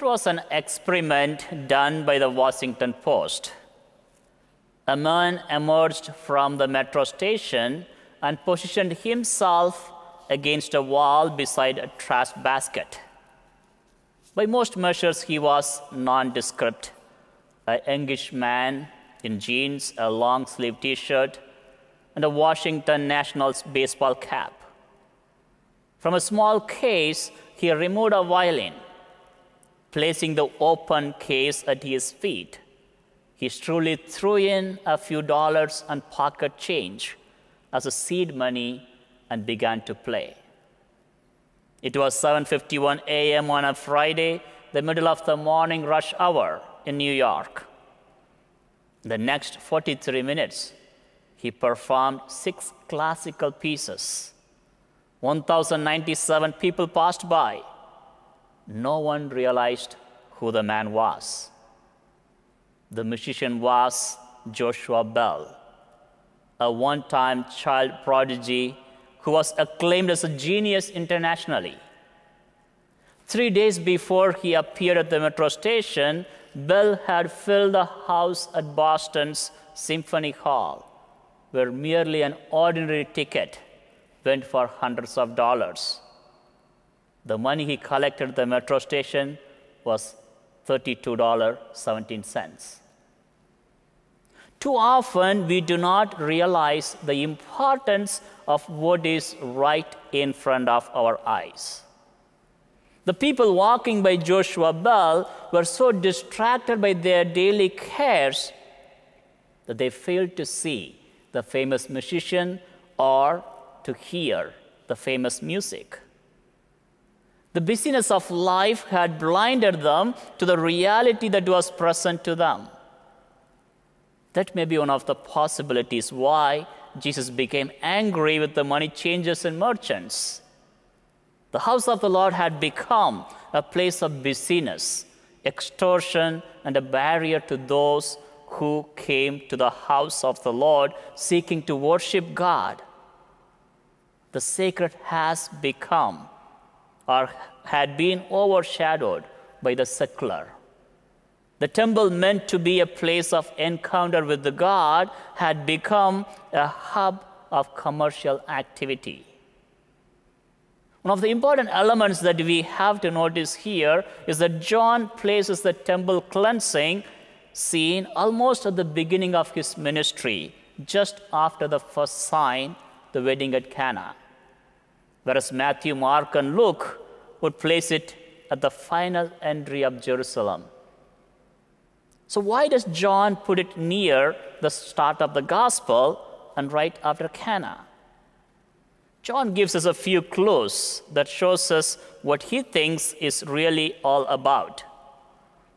There was an experiment done by the Washington Post. A man emerged from the metro station and positioned himself against a wall beside a trash basket. By most measures, he was nondescript, a youngish man in jeans, a long-sleeved T-shirt, and a Washington Nationals baseball cap. From a small case, he removed a violin. Placing the open case at his feet, he truly threw in a few dollars and pocket change as a seed money and began to play. It was 7:51 a.m. on a Friday, the middle of the morning rush hour in New York. The next 43 minutes, he performed 6 classical pieces. 1,097 people passed by. No one realized who the man was. The musician was Joshua Bell, a one-time child prodigy who was acclaimed as a genius internationally. 3 days before he appeared at the metro station, Bell had filled the house at Boston's Symphony Hall, where merely an ordinary ticket went for hundreds of dollars. The money he collected at the metro station was $32.17. Too often, we do not realize the importance of what is right in front of our eyes. The people walking by Joshua Bell were so distracted by their daily cares that they failed to see the famous musician or to hear the famous music. The busyness of life had blinded them to the reality that was present to them. That may be one of the possibilities why Jesus became angry with the money changers and merchants. The house of the Lord had become a place of busyness, extortion, and a barrier to those who came to the house of the Lord seeking to worship God. The sacred has become or had been overshadowed by the secular. The temple, meant to be a place of encounter with the God, had become a hub of commercial activity. One of the important elements that we have to notice here is that John places the temple cleansing scene almost at the beginning of his ministry, just after the first sign, the wedding at Cana. Whereas Matthew, Mark, and Luke would place it at the final entry of Jerusalem. So why does John put it near the start of the gospel and right after Cana? John gives us a few clues that shows us what he thinks is really all about.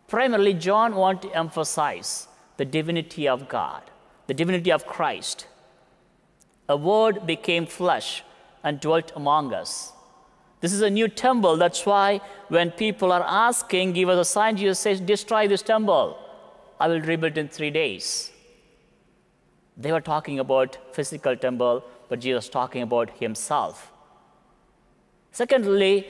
Primarily, John wants to emphasize the divinity of God, the divinity of Christ. A word became flesh and dwelt among us. This is a new temple. That's why when people are asking, give us a sign, Jesus says, destroy this temple. I will rebuild in 3 days. They were talking about physical temple, but Jesus was talking about himself. Secondly,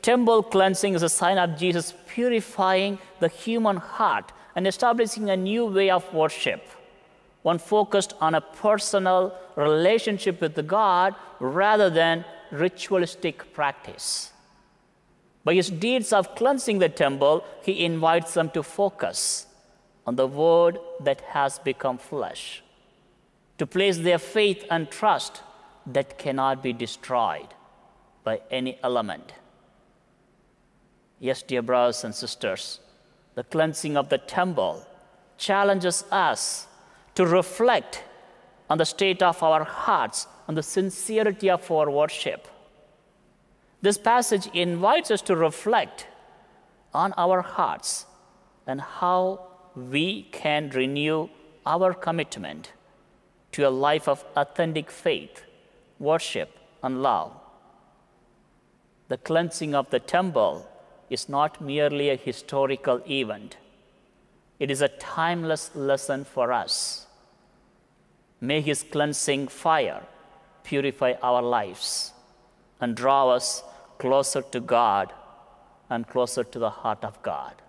temple cleansing is a sign of Jesus purifying the human heart and establishing a new way of worship, one focused on a personal relationship with the God rather than ritualistic practice. By his deeds of cleansing the temple, he invites them to focus on the word that has become flesh, to place their faith and trust that cannot be destroyed by any element. Yes, dear brothers and sisters, the cleansing of the temple challenges us to reflect on the state of our hearts, on the sincerity of our worship. This passage invites us to reflect on our hearts and how we can renew our commitment to a life of authentic faith, worship, and love. The cleansing of the temple is not merely a historical event. It is a timeless lesson for us. May his cleansing fire purify our lives and draw us closer to God and closer to the heart of God.